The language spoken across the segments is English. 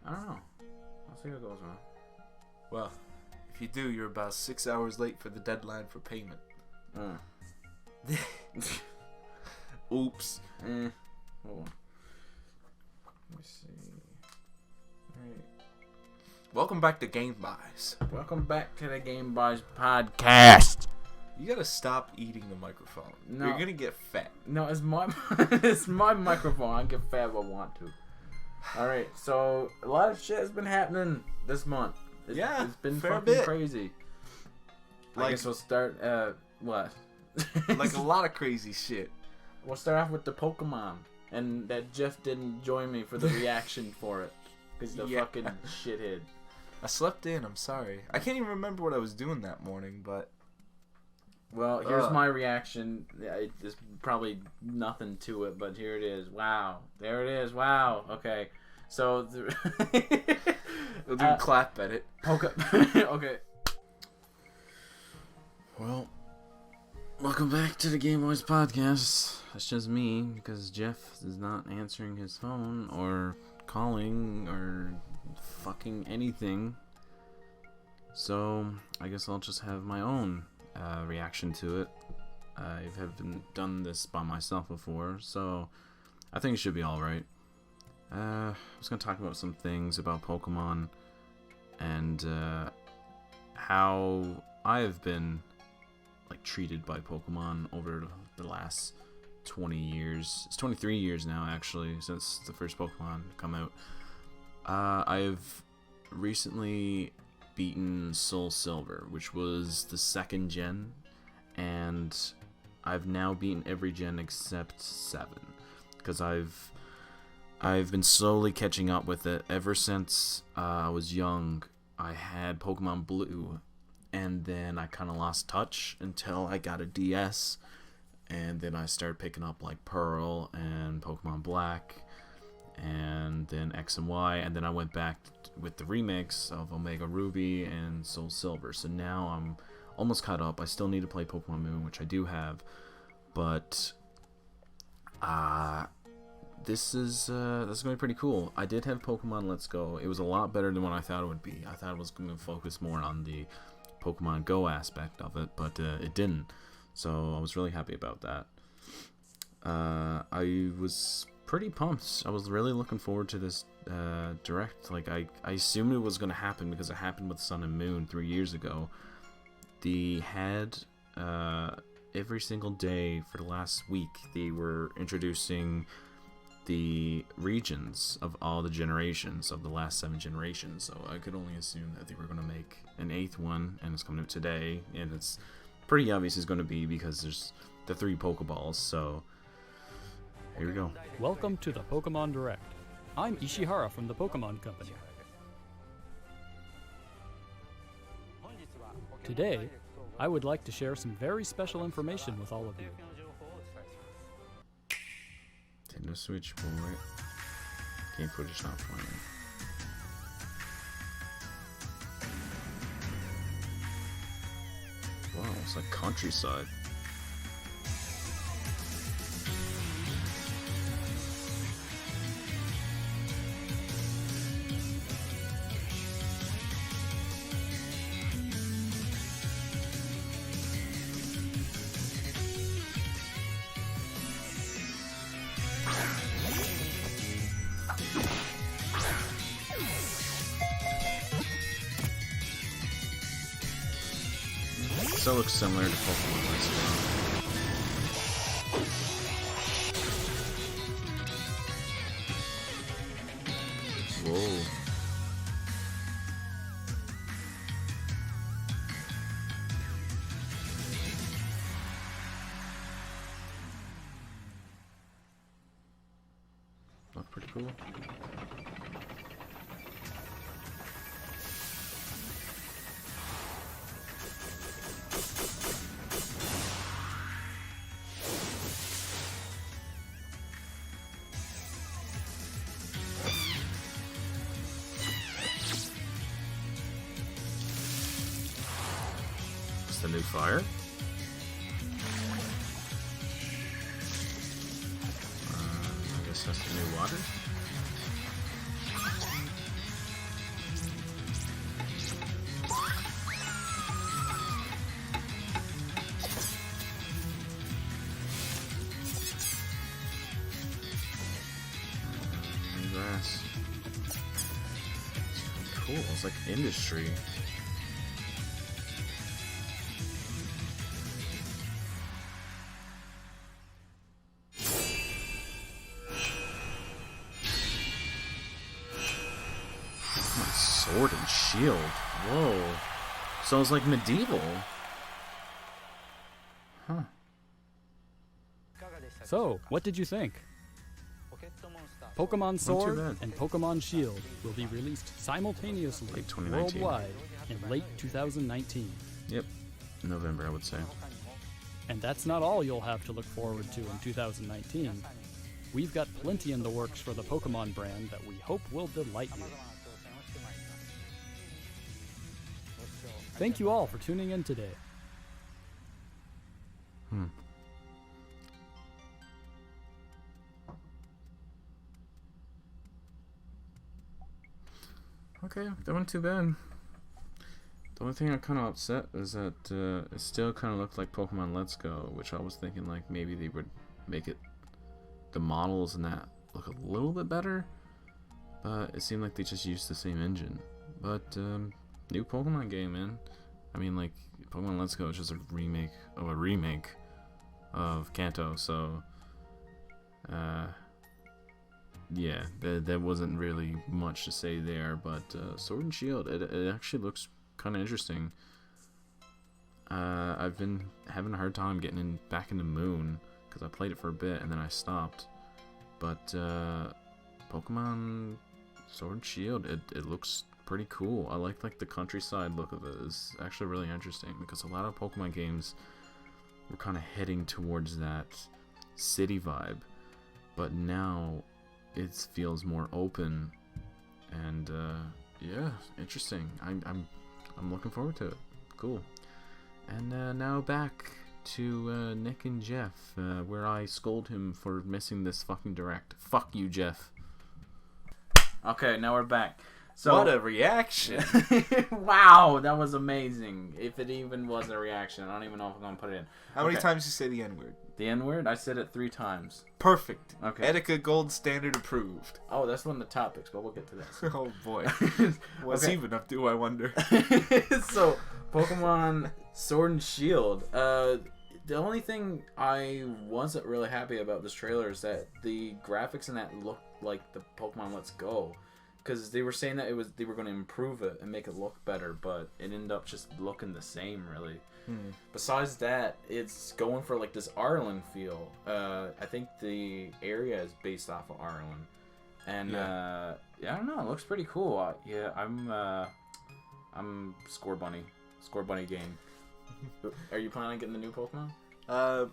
I don't know. I'll see what goes on. Well, if you do, you're about 6 hours late for the deadline for payment. Oops. Hold on. Let me see. Alright. Welcome back to Game Buys. Welcome back to the Game Buys podcast. You gotta stop eating the microphone. No. You're gonna get fat. No, it's my microphone. I get fat if I want to. Alright, so a lot of shit has been happening this month. It's been fucking crazy. I guess we'll start what? Like a lot of crazy shit. We'll start off with the Pokemon. And that Jeff didn't join me for the reaction for it. Because the fucking shithead. I slept in, I'm sorry. I can't even remember what I was doing that morning, but... Well, here's my reaction. There's probably nothing to it, but here it is. Wow. There it is. Wow. Okay. So... We'll do a clap at it. Okay. Well, welcome back to the Game Boys podcast. That's just me, because Jeff is not answering his phone, or calling, or fucking anything. So, I guess I'll just have my own reaction to it. I haven't done this by myself before, so I think it should be alright. I was going to talk about some things about Pokemon, and how I've been treated by Pokemon over the last 20 years. It's 23 years now, actually, since the first Pokemon come out. I've recently beaten Soul Silver, which was the second gen, and I've now beaten every gen except 7, because I've been slowly catching up with it. Ever since I was young, I had Pokemon Blue, and then I kind of lost touch until I got a DS, and then I started picking up Pearl and Pokemon Black, and then X and Y, and then I went back with the remakes of Omega Ruby and Soul Silver. So now I'm almost caught up. I still need to play Pokemon Moon, which I do have, but this is going to be pretty cool. I did have Pokemon Let's Go. It was a lot better than what I thought it would be. I thought it was going to focus more on the Pokemon Go aspect of it, but it didn't. So I was really happy about that. I was pretty pumped. I was really looking forward to this direct. I assumed it was going to happen because it happened with Sun and Moon 3 years ago. They had every single day for the last week, they were introducing the regions of all the generations of the last 7 generations. So I could only assume that they were going to make an 8th one, and it's coming out today, and it's pretty obvious it's going to be because there's the 3 Pokeballs. So here we go. Welcome to the Pokemon Direct. I'm Ishihara from the Pokemon Company. Today, I would like to share some very special information with all of you. Nintendo Switch, boy. Game footage not playing. Wow, it's like countryside. Still looks similar to Pokemon Let's Go. Whoa. Look pretty cool. The new fire. I guess that's the new water. cool. It's like industry. Sword and shield. Whoa. So it's like medieval. Huh. So, what did you think? Pokemon Sword and Pokemon Shield will be released simultaneously Late 2019. worldwide in late 2019. Yep. November, I would say. And that's not all you'll have to look forward to in 2019. We've got plenty in the works for the Pokemon brand that we hope will delight you. Thank you all for tuning in today. Okay, that wasn't too bad. The only thing I'm kind of upset is that it still kind of looked like Pokemon Let's Go, which I was thinking like maybe they would make it, the models and that look a little bit better, but it seemed like they just used the same engine. But new Pokemon game, man. I mean, like, Pokemon Let's Go is just a remake of Kanto, so yeah, there wasn't really much to say there. But Sword and Shield, it actually looks kind of interesting. I've been having a hard time getting back into Moon because I played it for a bit and then I stopped. But Pokemon Sword and Shield, it looks pretty cool. I like the countryside look of it. It's actually really interesting because a lot of Pokemon games were kind of heading towards that city vibe, but now it feels more open and yeah, interesting. I'm looking forward to it. Cool. And now back to Nick and Jeff, where I scold him for missing this fucking direct. Fuck you, Jeff. Okay, now we're back. So, what a reaction! Wow, that was amazing. If it even was a reaction, I don't even know if I'm gonna put it in. How many times you say the N-word? The N-word? I said it 3 times. Perfect. Okay. Etika Gold Standard approved. Oh, that's one of the topics, but we'll get to that. Oh boy. What's even up to, I wonder. So, Pokemon Sword and Shield. The only thing I wasn't really happy about this trailer is that the graphics in that looked like the Pokemon Let's Go. Because they were saying that they were going to improve it and make it look better, but it ended up just looking the same, really. Besides that, it's going for like this Ireland feel. I think the area is based off of Ireland, and yeah, I don't know, it looks pretty cool. Yeah, I'm Score Bunny game. Are you planning on getting the new Pokemon?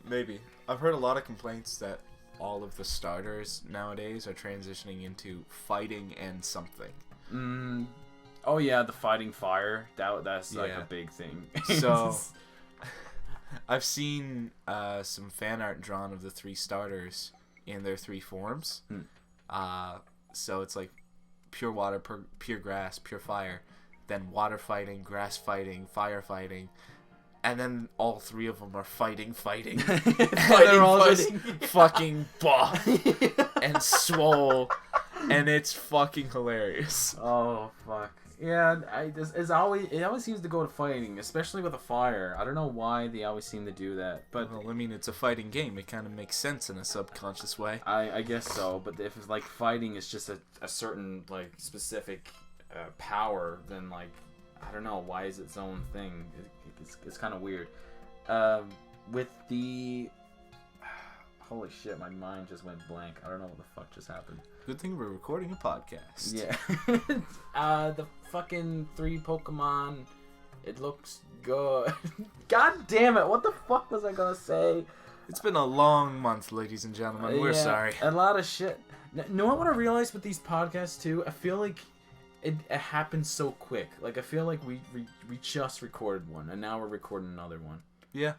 Maybe. I've heard a lot of complaints that all of the starters nowadays are transitioning into fighting and something. Oh yeah, the fighting fire. That's like a big thing. So I've seen some fan art drawn of the 3 starters in their 3 forms. So it's like pure water, pure grass, pure fire, then water fighting, grass fighting, fire fighting. And then all 3 of them are fighting. And they're all just fucking buff and swole. And it's fucking hilarious. Oh, fuck. Yeah, it always seems to go to fighting, especially with a fire. I don't know why they always seem to do that. But well, I mean, it's a fighting game. It kind of makes sense in a subconscious way. I guess so. But if it's like fighting is just a certain, like, specific power, then, like, I don't know, why is it its own thing? It's kind of weird. With the... Holy shit, my mind just went blank. I don't know what the fuck just happened. Good thing we're recording a podcast. Yeah. The fucking 3 Pokemon, it looks good. God damn it, what the fuck was I gonna say? It's been a long month, ladies and gentlemen. We're sorry. A lot of shit. You know what I realized with these podcasts, too? I feel like it happens so quick. Like, I feel like we just recorded one, and now we're recording another one. Yeah.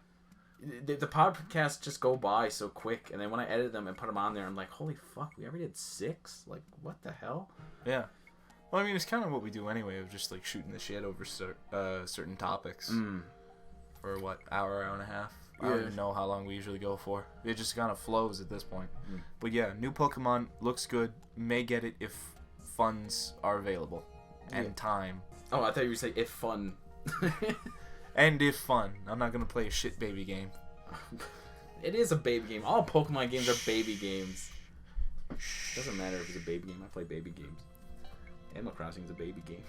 The podcasts just go by so quick, and then when I edit them and put them on there, I'm like, holy fuck, we already did 6? Like, what the hell? Yeah. Well, I mean, it's kind of what we do anyway, of just, like, shooting the shit over certain topics. For, what, hour and a half? I don't even know how long we usually go for. It just kind of flows at this point. But yeah, new Pokemon looks good. May get it if funds are available. and time. Oh, I thought you were saying if fun. And if fun. I'm not gonna play a shit baby game. It is a baby game. All Pokemon games are baby games. Doesn't matter if it's a baby game. I play baby games. Animal Crossing is a baby game.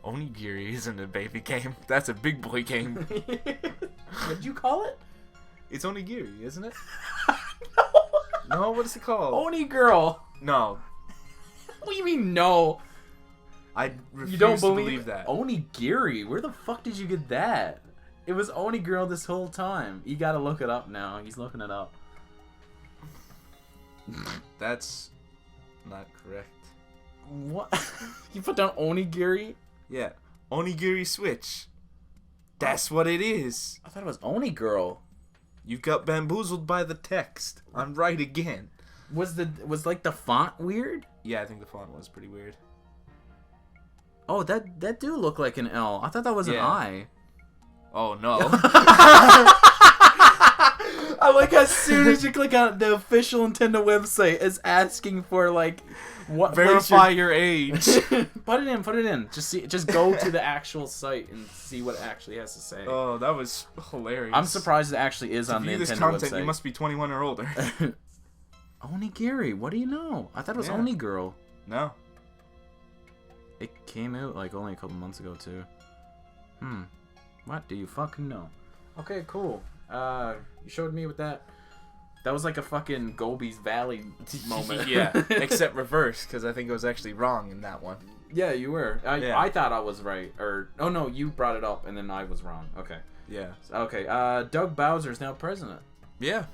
Onigiri isn't a baby game. That's a big boy game. What'd you call it? It's Onigiri, isn't it? No. No, what is it called? Oni Girl. No. What do you mean no? I refuse You don't to believe that. Onigiri? Where the fuck did you get that? It was Oni Girl this whole time. You gotta look it up now. He's looking it up. That's not correct. What? You put down Onigiri? Yeah. Onigiri Switch. That's what it is. I thought it was Oni Girl. You got bamboozled by the text. I'm right again. Was like the font weird? Yeah, I think the font was pretty weird. Oh, that do look like an L. I thought that was an I. Oh no. I like as soon as you click on the official Nintendo website, it's asking for like what verify your age. Put it in. Just go to the actual site and see what it actually has to say. Oh, that was hilarious. I'm surprised it actually is on the Nintendo website. To view this content, website. you must be 21 or older. Onigiri, what do you know? I thought it was Oni Girl. No. It came out like only a couple months ago too. What do you fucking know? Okay, cool. You showed me with that. That was like a fucking Gobi's Valley moment. Yeah, except reverse, because I think it was actually wrong in that one. Yeah, you were. I thought I was right. Oh no, you brought it up and then I was wrong. Okay. Yeah. Okay, Doug Bowser is now president. Yeah.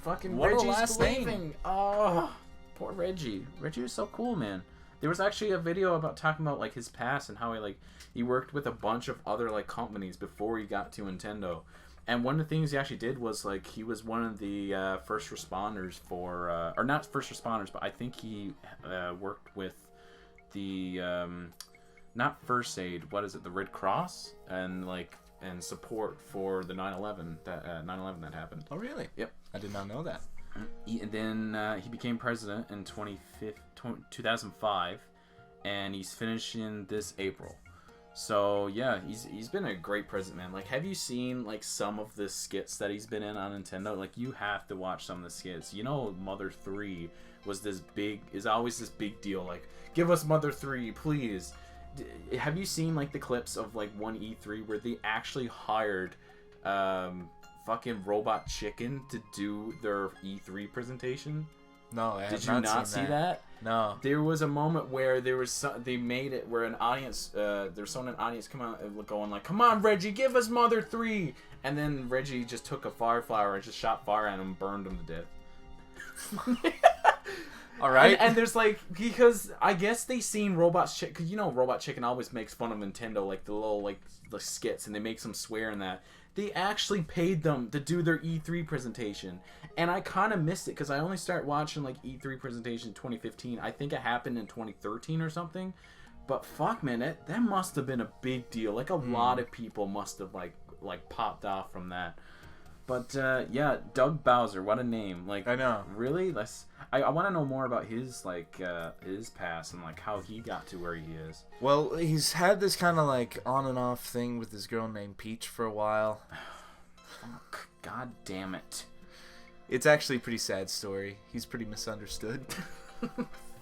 Fucking What a Reggie's last leaving. name. Oh, poor Reggie. Reggie was so cool, man. There was actually a video about talking about like his past and how he worked with a bunch of other like companies before he got to Nintendo. And one of the things he actually did was like he was one of the first responders for or not first responders, but I think he worked with the not first aid, what is it, the Red Cross and support for the 9/11 that happened. Oh really? Yep. I did not know that. And then he became president in 2005, and he's finishing this April. So yeah, he's been a great president, man. Like, have you seen like some of the skits that he's been in on Nintendo? Like, you have to watch some of the skits. You know, Mother 3 is always this big deal. Like, give us Mother 3, please. Have you seen like the clips of like one E3 where they actually hired fucking Robot Chicken to do their E3 presentation? No, I Did have you not not seen see that? No. There was a moment where they made it where an audience, there's someone in an audience come out and going like, "Come on, Reggie, give us Mother 3," and then Reggie just took a fire flower and just shot fire at him and burned him to death. All right. And there's like, because I guess they seen Robot Chicken, because you know Robot Chicken always makes fun of Nintendo, like the little like the skits, and they make them swear in that. They actually paid them to do their E3 presentation. And I kind of missed it because I only started watching like E3 presentation in 2015. I think it happened in 2013 or something. But fuck, man, that must have been a big deal. Like a lot of people must have like popped off from that. But yeah, Doug Bowser, what a name! Like, I know. Really? I want to know more about his his past and like how he got to where he is. Well, he's had this kind of like on and off thing with this girl named Peach for a while. Fuck, God damn it! It's actually a pretty sad story. He's pretty misunderstood.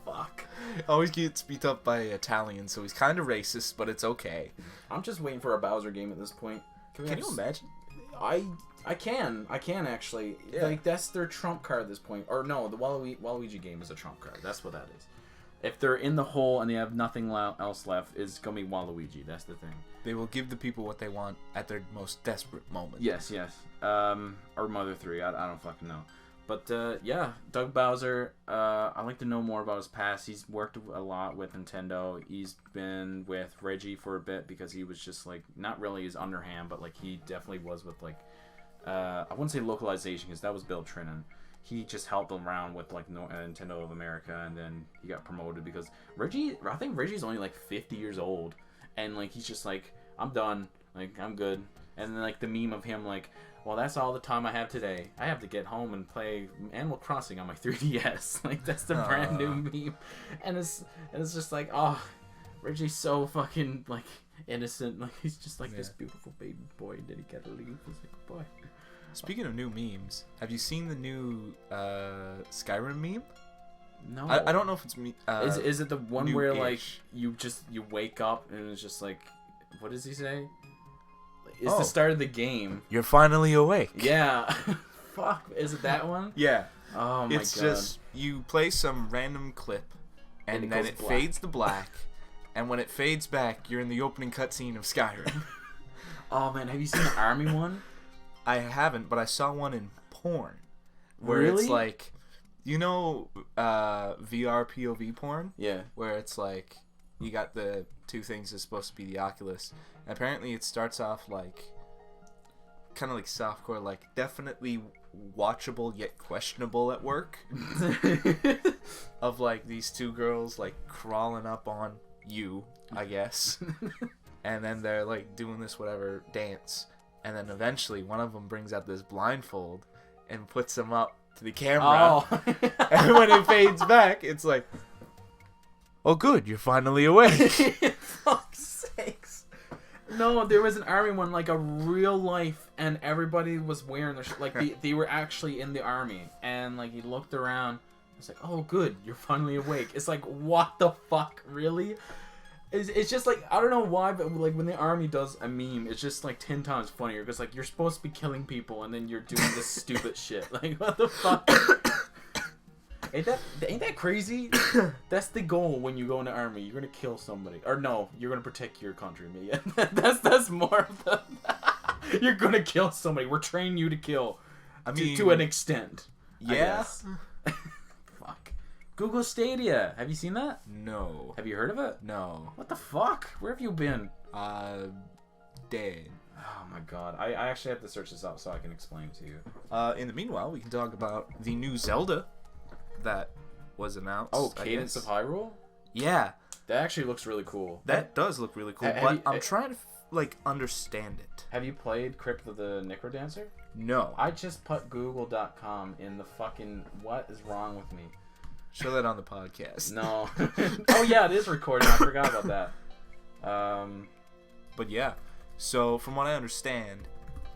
Fuck. Always gets beat up by Italians, so he's kind of racist, but it's okay. I'm just waiting for a Bowser game at this point. Can you imagine? I can actually. Yeah. Like, that's their trump card at this point. Or no, the Waluigi game is a trump card. That's what that is. If they're in the hole and they have nothing else left, it's gonna be Waluigi. That's the thing. They will give the people what they want at their most desperate moment. Yes. Or Mother 3. I don't fucking know. But yeah, Doug Bowser. I'd like to know more about his past. He's worked a lot with Nintendo. He's been with Reggie for a bit because he was just like not really his underhand, but like he definitely was with like I wouldn't say localization because that was Bill Trinan. He just helped them around with like Nintendo of America, and then he got promoted because I think Reggie's only like 50 years old, and like he's just like, I'm done, like I'm good. And then like the meme of him like, well, that's all the time I have today. I have to get home and play Animal Crossing on my 3DS. Like, that's the brand new meme. And it's just like, oh, Reggie's so fucking like innocent. Like he's just like this beautiful baby boy, and then he gotta leave. He's like, boy. Speaking of new memes, have you seen the new Skyrim meme? No. I don't know if it's me. Is it the one new-ish. where like you wake up and it's just like, what does he say? It's the start of the game. You're finally awake. Yeah. Fuck. Is it that one? Yeah. Oh my god. It's just you play some random clip, and then it fades to black, and when it fades back, you're in the opening cutscene of Skyrim. Oh man, have you seen the army one? I haven't, but I saw one in porn, where Really? it's like, you know, VR POV porn. Yeah. Where it's like, you got the two things that's supposed to be the Oculus. And apparently, it starts off like, kind of like softcore, like definitely watchable yet questionable at work. Of like these two girls like crawling up on you, I guess, and then they're like doing this whatever dance. And then eventually one of them brings out this blindfold and puts them up to the camera. Oh. And when it fades back, it's like, oh good, you're finally awake. Fuck's sakes. No, there was an army one, like a real life, and everybody was wearing their like they were actually in the army, and like he looked around, it's like, oh good, you're finally awake. It's like, what the fuck, really? It's just like, I don't know why, but like when the army does a meme, it's just like 10 times funnier, because like you're supposed to be killing people and then you're doing this stupid shit. Like, what the fuck? Ain't that crazy? That's the goal when you go in the army. You're gonna kill somebody, or no, you're gonna protect your country. Yeah, that's more of the. You're gonna kill somebody. We're training you to kill. I mean, to an extent. Yeah. Fuck. Google Stadia. Have you seen that? No. Have you heard of it? No. What the fuck? Where have you been? Dead. Oh my god. I actually have to search this up so I can explain to you. In the meanwhile, we can talk about the new Zelda that was announced. Oh, Cadence of Hyrule? Yeah. That actually looks really cool. That does look really cool, but I'm trying to like understand it. Have you played Crypt of the Necrodancer? No. I just put google.com in the fucking... What is wrong with me? Show that on the podcast. No. Oh yeah, it is recording. I forgot about that. But yeah. So from what I understand,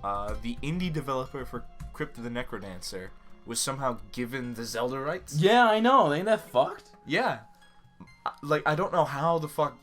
the indie developer for Crypt of the Necrodancer was somehow given the Zelda rights. Yeah, I know. Ain't that fucked? Yeah. Like, I don't know how the fuck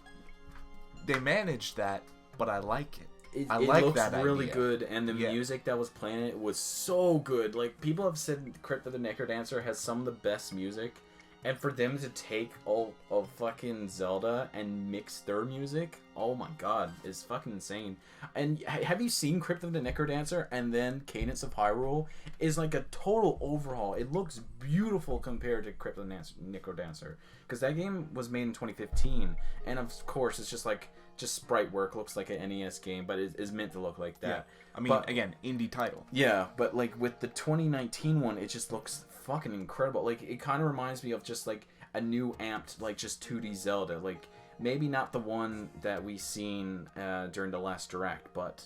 they managed that, but I like it. It like looks that really idea. good, and the music that was playing it was so good. Like, people have said Crypt of the Necrodancer has some of the best music, and for them to take all of fucking Zelda and mix their music, oh my god, is fucking insane. And have you seen Crypt of the Necrodancer and then Cadence of Hyrule? Is like a total overhaul. It looks beautiful compared to Crypt of the Necrodancer, because that game was made in 2015, and of course it's just like sprite work, looks like an NES game, but it is meant to look like that. Yeah. I mean, again, indie title. Yeah, but like with the 2019 one, it just looks fucking incredible. Like, it kind of reminds me of just like a new amped, like just 2D Zelda. Like, maybe not the one that we seen during the last Direct, but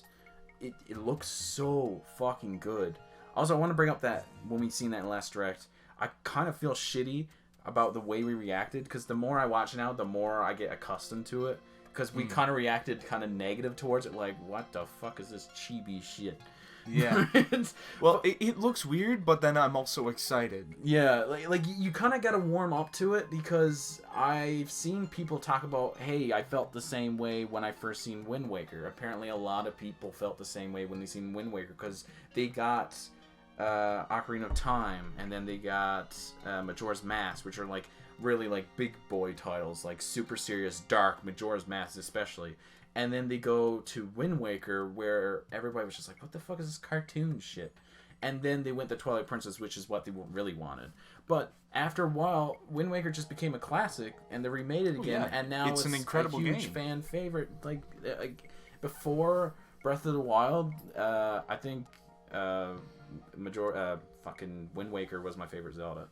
it looks so fucking good. Also, I want to bring up that when we seen that last Direct, I kind of feel shitty about the way we reacted, because the more I watch now, the more I get accustomed to it. Because we kind of reacted kind of negative towards it, like, what the fuck is this chibi shit? Yeah. Well, it looks weird, but then I'm also excited. Yeah, like you kind of got to warm up to it, because I've seen people talk about, hey, I felt the same way when I first seen Wind Waker. Apparently a lot of people felt the same way when they seen Wind Waker, because they got Ocarina of Time, and then they got Majora's Mask, which are like really like big boy titles, like super serious, dark, Majora's Mask especially. And then they go to Wind Waker, where everybody was just like, what the fuck is this cartoon shit? And then they went to Twilight Princess, which is what they really wanted. But after a while, Wind Waker just became a classic, and they remade it again, and now it's an incredible a huge game. Fan favorite. Like before Breath of the Wild, I think fucking Wind Waker was my favorite Zelda.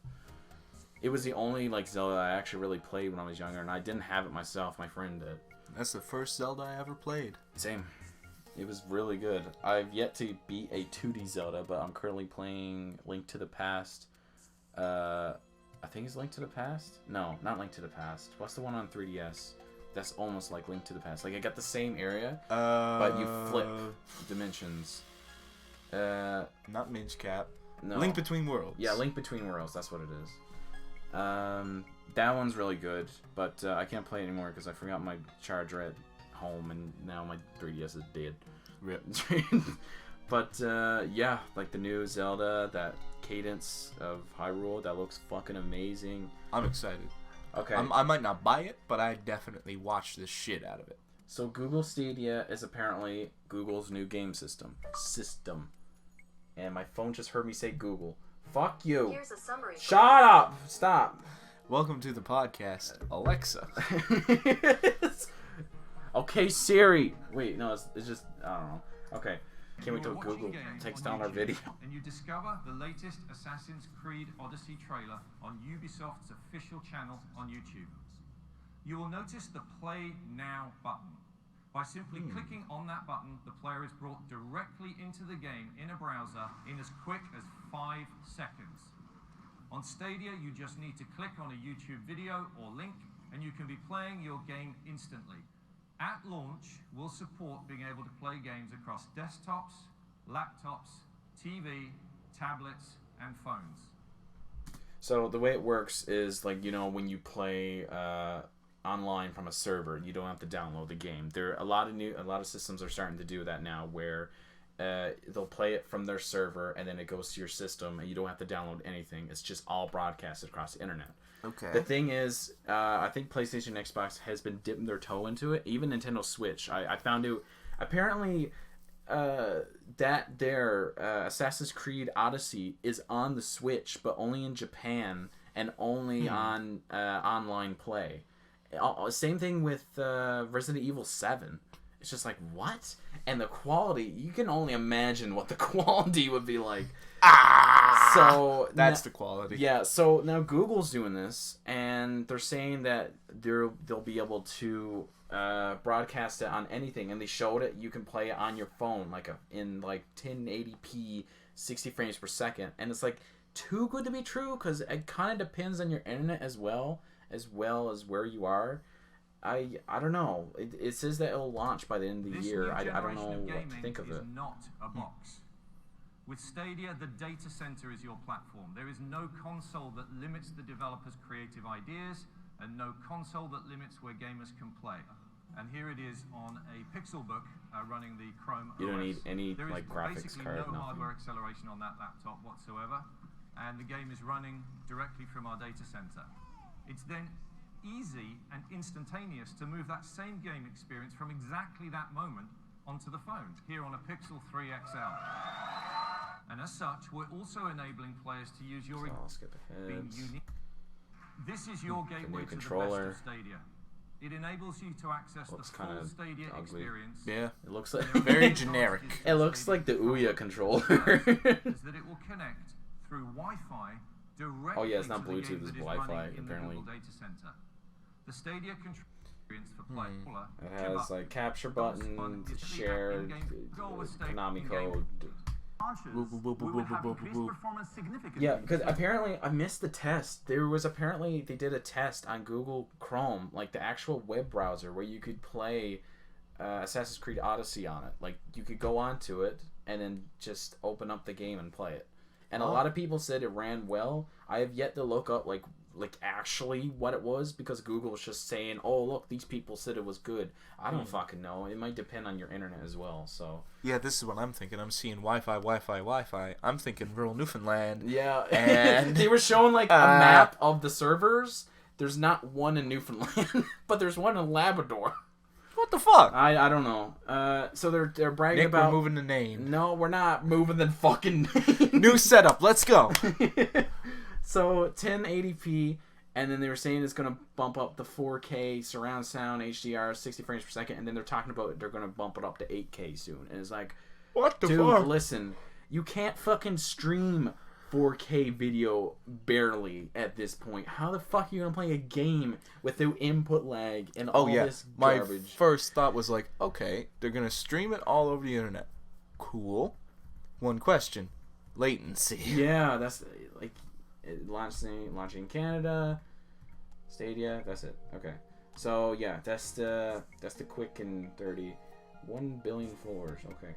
It was the only like Zelda I actually really played when I was younger, and I didn't have it myself. My friend did. That's the first Zelda I ever played. Same. It was really good. I've yet to beat a 2D Zelda, but I'm currently playing Link to the Past. I think it's Link to the Past? No, not Link to the Past. What's the one on 3DS? that's almost like Link to the Past. Like I got the same area, but you flip dimensions. Not Minge Cap. No. Link Between Worlds. Yeah, Link Between Worlds. That's what it is. That one's really good, but I can't play it anymore because I forgot my charger at home, and now my 3DS is dead. Rip. But yeah, like the new Zelda, that Cadence of Hyrule, that looks fucking amazing. I'm excited. Okay. I might not buy it, but I definitely watch the shit out of it. So Google Stadia is apparently Google's new game system. And my phone just heard me say Google. Fuck you. Here's a summary. Shut up. Stop. Welcome to the podcast, Alexa. Okay, Siri. Wait, no, it's just, I don't know. Okay. Can't wait till Google takes down our video. And you discover the latest Assassin's Creed Odyssey trailer on Ubisoft's official channel on YouTube. You will notice the Play Now button. By simply clicking on that button, the player is brought directly into the game in a browser in as quick as 5 seconds. On Stadia, you just need to click on a YouTube video or link, and you can be playing your game instantly. At launch, we'll support being able to play games across desktops, laptops, TV, tablets, and phones. So the way it works is like, you know, when you play online from a server, you don't have to download the game. There are a lot of systems are starting to do that now, where they'll play it from their server and then it goes to your system and you don't have to download anything. It's just all broadcasted across the internet. Okay. The thing is, I think PlayStation and Xbox has been dipping their toe into it. Even Nintendo Switch. I found out apparently that their Assassin's Creed Odyssey is on the Switch, but only in Japan and only on online play. Same thing with Resident Evil 7. It's just like, what? And the quality, you can only imagine what the quality would be like. So that's the quality. Yeah, so now Google's doing this, and they're saying that they'll be able to broadcast it on anything, and they showed it. You can play it on your phone, in 1080p, 60 frames per second, and it's like too good to be true because it kind of depends on your internet as well as where you are. I don't know. It says that it'll launch by the end of the year. I don't know what to think of it. Not a box. With Stadia, the data center is your platform. There is no console that limits the developer's creative ideas, and no console that limits where gamers can play. And here it is on a Pixelbook running the Chrome OS. You don't need any there is graphics card. no hardware acceleration on that laptop whatsoever, and the game is running directly from our data center. It's then easy and instantaneous to move that same game experience from exactly that moment onto the phone, here on a Pixel 3 XL. And as such, we're also enabling players to use your I'll skip ahead. unique. This is your gateway to controller. the best of Stadia. It enables you to access Looks the full kinda Stadia ugly. experience. Yeah. It looks like Very generic. It looks like the Ouya controller. Is that it will connect through Wi-Fi directly. Oh, yeah, it's not to the Bluetooth, game it's that is Wi-Fi, running in the apparently. Google data center. The Stadia control experience for play. It has like capture button, share, Konami code. Yeah, because apparently I missed the test. They did a test on Google Chrome, like the actual web browser, where you could play Assassin's Creed Odyssey on it. Like you could go onto it and then just open up the game and play it. And a lot of people said it ran well. I have yet to look up like actually what it was, because Google was just saying, "Oh, look, these people said it was good." I don't fucking know. It might depend on your internet as well. So Yeah, this is what I'm thinking. I'm seeing Wi-Fi. I'm thinking rural Newfoundland. yeah, And they were showing like a map of the servers. There's not one in Newfoundland, but there's one in Labrador. What the fuck? I don't know. So they're bragging Nick, about we're moving the name. No, we're not moving the fucking name. New setup. Let's go. So 1080p, and then they were saying it's gonna bump up the 4K surround sound, HDR, 60 frames per second, and then they're talking about they're gonna bump it up to 8K soon. And it's like, What the dude, fuck? listen, you can't fucking stream 4K video barely at this point. How the fuck are you gonna play a game without input lag and all this My garbage? first thought was like, okay, they're gonna stream it all over the internet. Cool. One question: latency. Yeah, that's like launching in Canada, Stadia. That's it. Okay. So yeah, that's the quick and dirty. 1 billion floors. Okay.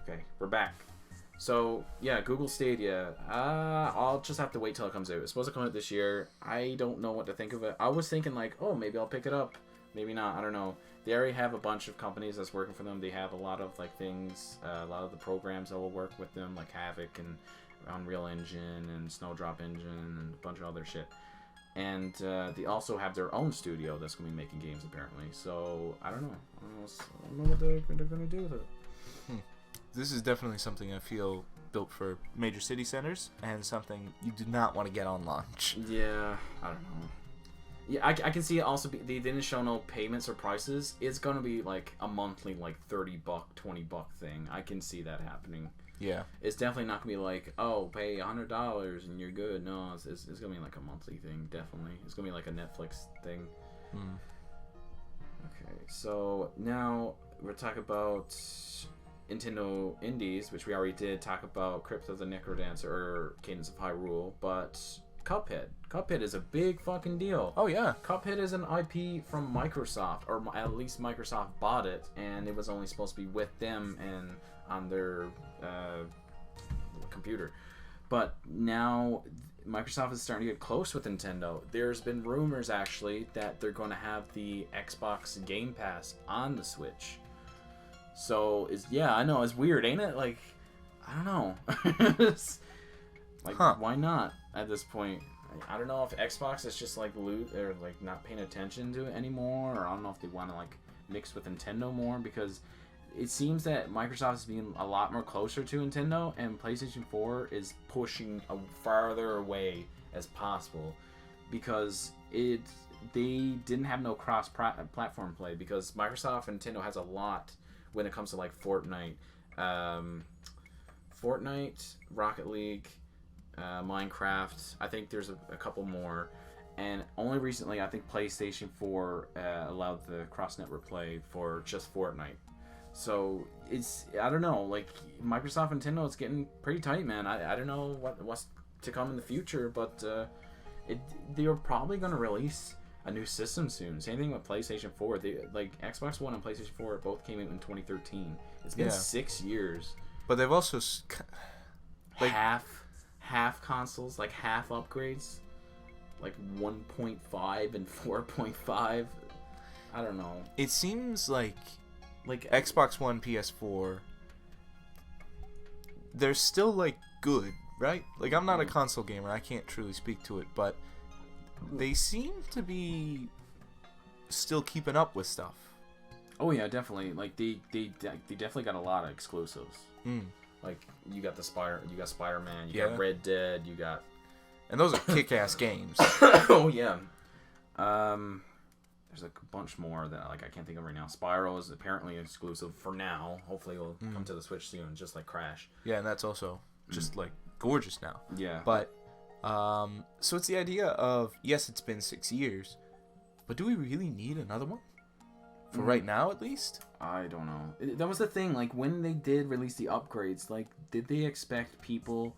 Okay, we're back. So yeah, Google Stadia. I'll just have to wait till it comes out. It's supposed to come out this year. I don't know what to think of it. I was thinking like, oh, maybe I'll pick it up. Maybe not. I don't know. They already have a bunch of companies that's working for them. They have a lot of like things, a lot of the programs that will work with them, like Havoc and Unreal Engine and Snowdrop Engine and a bunch of other shit. And they also have their own studio that's going to be making games, apparently. So, I don't know. I don't know what they're going to do with it. This is definitely something I feel built for major city centers and something you do not want to get on launch. Yeah, I don't know. Yeah, I can see it also they didn't show no payments or prices. It's going to be like a monthly like $30, $20 thing. I can see that happening. Yeah. It's definitely not going to be like, oh, pay $100 and you're good. No, it's going to be like a monthly thing, definitely. It's going to be like a Netflix thing. Okay, so now we're talking about Nintendo Indies, which we already did talk about Crypt of the Necrodancer or Cadence of Hyrule, but Cuphead. Cuphead is a big fucking deal. Oh, yeah. Cuphead is an IP from Microsoft, or at least Microsoft bought it, and it was only supposed to be with them and on their computer. But now Microsoft is starting to get close with Nintendo. There's been rumors, actually, that they're going to have the Xbox Game Pass on the Switch. So, I know, it's weird, ain't it? Like, I don't know. Why not at this point? I don't know if Xbox is just like or like not paying attention to it anymore, or I don't know if they want to like mix with Nintendo more, because it seems that Microsoft is being a lot more closer to Nintendo, and PlayStation 4 is pushing farther away as possible, because they didn't have no cross-platform play, because Microsoft and Nintendo has a lot when it comes to like Fortnite, Rocket League, Minecraft. I think there's a couple more, and only recently I think PlayStation 4 allowed the cross-network play for just Fortnite. So I don't know, like Microsoft and Nintendo, it's getting pretty tight, man. I don't know what's to come in the future, but they're probably going to release a new system soon. Same thing with PlayStation 4. Xbox One and PlayStation 4 both came out in 2013. It's been 6 years. But they've also half consoles, like half upgrades, like 1.5 and 4.5. I don't know. It seems like Xbox One, PS4, they're still like good, right? Like, I'm not a console gamer, I can't truly speak to it, but they seem to be still keeping up with stuff. Oh yeah, definitely. Like they definitely got a lot of exclusives. Like you got Spider-Man, you got Red Dead, and those are kick-ass games. Oh yeah. There's a bunch more that I can't think of right now. Spyro is apparently exclusive for now. Hopefully it'll come to the Switch soon, just like Crash. Yeah, and that's also just like gorgeous now. Yeah. But so it's the idea of, yes, it's been 6 years, but do we really need another one? For right now, at least? I don't know. That was the thing. Like, when they did release the upgrades, like, did they expect people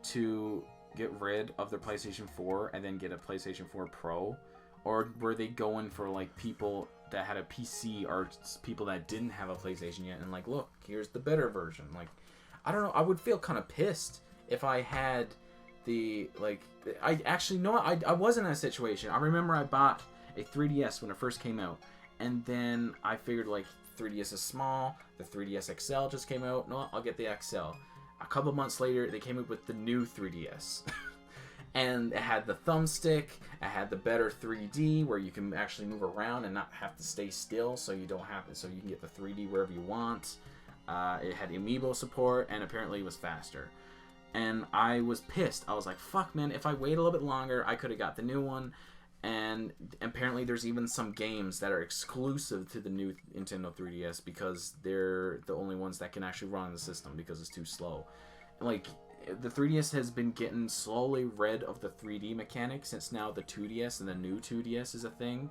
to get rid of their PlayStation 4 and then get a PlayStation 4 Pro? Or were they going for, like, people that had a PC or people that didn't have a PlayStation yet and, like, look, here's the better version? Like, I don't know. I would feel kind of pissed if I had the, like... I actually, no, I was in that situation. I remember I bought a 3DS when it first came out. And then I figured, like, 3DS is small. The 3DS XL just came out. No, I'll get the XL. A couple months later, they came up with the new 3DS. And it had the thumbstick. It had the better 3D, where you can actually move around and not have to stay still, so you don't have to. So you can get the 3D wherever you want. It had Amiibo support, and apparently it was faster. And I was pissed. I was like, "Fuck, man! If I wait a little bit longer, I could have got the new one." And apparently there's even some games that are exclusive to the new Nintendo 3DS because they're the only ones that can actually run the system because it's too slow. Like, the 3DS has been getting slowly rid of the 3D mechanic since now the 2DS and the new 2DS is a thing.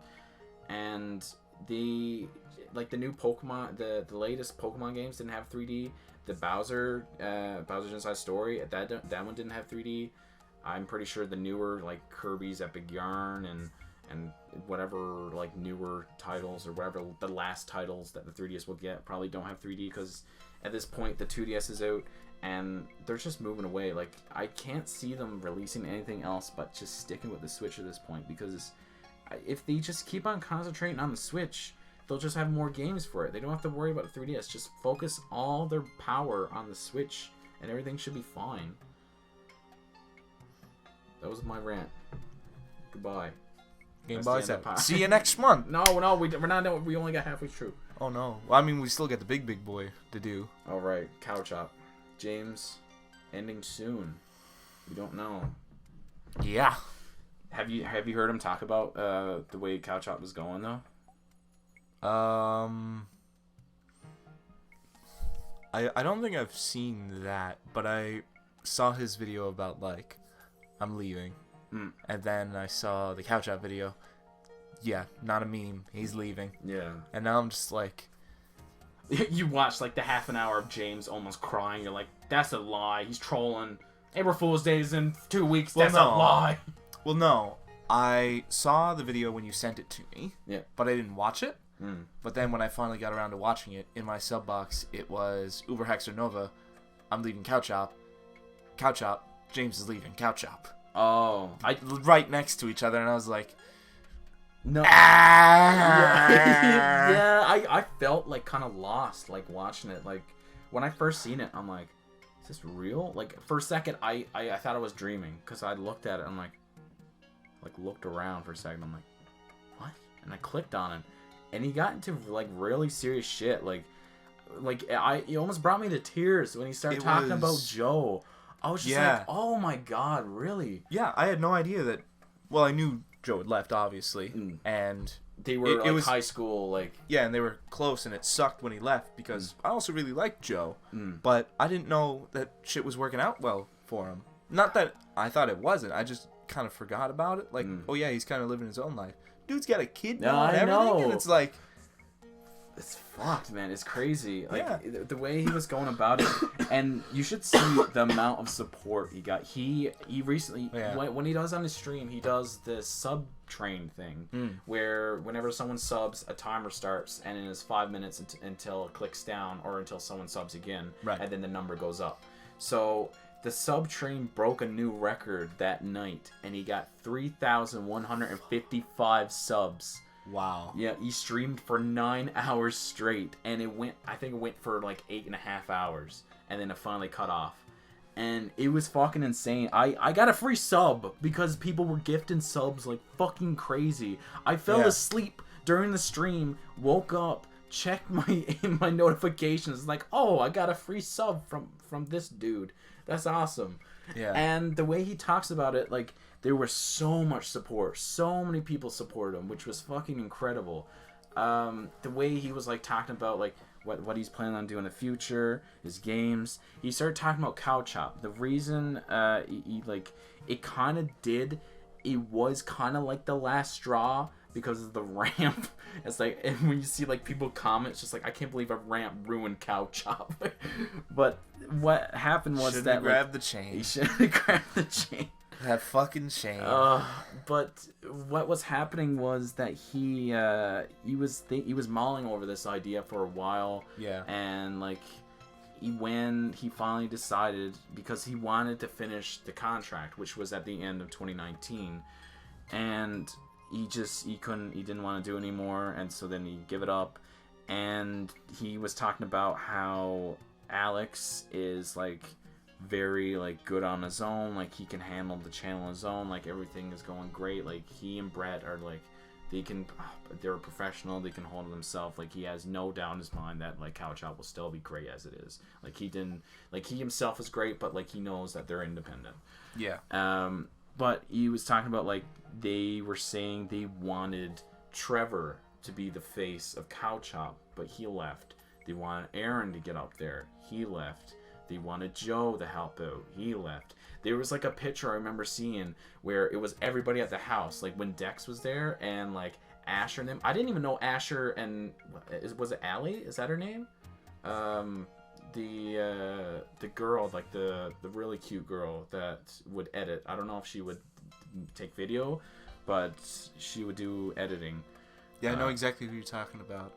And the new Pokemon, the latest Pokemon games didn't have 3D. The Bowser's Inside Story, that one didn't have 3D. I'm pretty sure the newer, like, Kirby's Epic Yarn and whatever like newer titles or whatever the last titles that the 3DS will get probably don't have 3D because at this point the 2DS is out and they're just moving away. Like I can't see them releasing anything else but just sticking with the Switch at this point, because if they just keep on concentrating on the Switch, they'll just have more games for it. They don't have to worry about the 3DS. Just focus all their power on the Switch and everything should be fine. That was my rant. Goodbye. Game Boy set. See you next month. No, we're not. We only got halfway through. Oh no. Well, I mean, we still get the big boy to do. All right, Cow Chop. James, ending soon. We don't know. Yeah. Have you heard him talk about the way Cow Chop was going though? I don't think I've seen that, but I saw his video about like I'm leaving. And then I saw the Couch Out video. Yeah, not a meme. He's leaving. Yeah. And now I'm just like... You watched like the half an hour of James almost crying. You're like, that's a lie. He's trolling. April Fool's Day is in 2 weeks. That's a lie. Well, no. I saw the video when you sent it to me. Yeah. But I didn't watch it. But then when I finally got around to watching it, in my sub box, it was Uber Hexer Nova. I'm leaving Couch Chop. Couch Chop. James is leaving Couch Chop. Oh, right next to each other, and I was like, no. Yeah, I felt like kind of lost, like watching it. Like when I first seen it, I'm like, is this real? Like for a second, I thought I was dreaming because I looked at it. I'm like looked around for a second. I'm like, what? And I clicked on it, and he got into like really serious shit. He almost brought me to tears when he started talking about Joe. I was just like, oh my god, really? Yeah, I had no idea that... Well, I knew Joe had left, obviously, and... They were it was high school, like... Yeah, and they were close, and it sucked when he left, because I also really liked Joe, but I didn't know that shit was working out well for him. Not that I thought it wasn't, I just kind of forgot about it. Like, oh yeah, he's kind of living his own life. Dude's got a kid now and everything, and it's like... It's fucked, man. It's crazy. Like the way he was going about it, and you should see the amount of support he got. He recently when he does on his stream, he does this sub train thing where whenever someone subs, a timer starts, and it is 5 minutes until it clicks down or until someone subs again, and then the number goes up. So the sub train broke a new record that night, and he got 3,155 subs. Wow. Yeah, he streamed for 9 hours straight, and I think it went for like 8.5 hours, and then it finally cut off. And it was fucking insane. I got a free sub because people were gifting subs like fucking crazy. I fell asleep during the stream, woke up, checked my notifications, like, oh, I got a free sub from this dude. That's awesome. Yeah. And the way he talks about it, like, there was so much support. So many people supported him, which was fucking incredible. The way he was like talking about like what he's planning on doing in the future, his games. He started talking about Cow Chop. The reason he like it kind of did, it was kind of like the last straw because of the ramp. It's like, and when you see like people comment, it's just like, I can't believe a ramp ruined Cow Chop. But what happened was that grabbed the chain. He should have grabbed the chain. That fucking shame. But what was happening was that he was mulling over this idea for a while. Yeah. And like when he finally decided, because he wanted to finish the contract, which was at the end of 2019, and he didn't want to do anymore, and so then he gave it up. And he was talking about how Alex is like very like good on his own, like he can handle the channel on his own, like everything is going great, like he and Brett are like they're a professional, they can hold themselves, like he has no doubt in his mind that like Cow Chop will still be great as it is, like he himself is great, but like he knows that they're independent. But he was talking about like they were saying they wanted Trevor to be the face of Cow Chop, but he left. They wanted Aaron to get up there, he left. They wanted Joe to help out, he left. There was like a picture I remember seeing where it was everybody at the house, like when Dex was there and like Asher and them. I didn't even know Asher and was it Allie? Is that her name? The girl, like the really cute girl that would edit. I don't know if she would take video, but she would do editing. Yeah, I know exactly who you're talking about.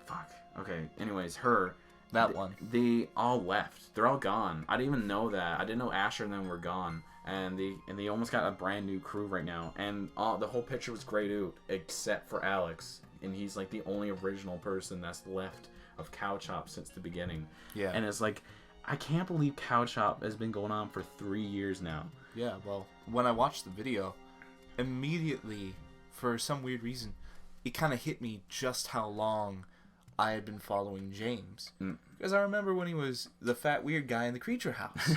Fuck. Okay. Anyways, her. One. They all left. They're all gone. I didn't even know that. I didn't know Asher and them were gone. And they almost got a brand new crew right now. And the whole picture was grayed out except for Alex. And he's like the only original person that's left of Cow Chop since the beginning. Yeah. And it's like, I can't believe Cow Chop has been going on for 3 years now. Yeah, well, when I watched the video, immediately, for some weird reason, it kind of hit me just how long I had been following James. Because I remember when he was the fat weird guy in the Creature House.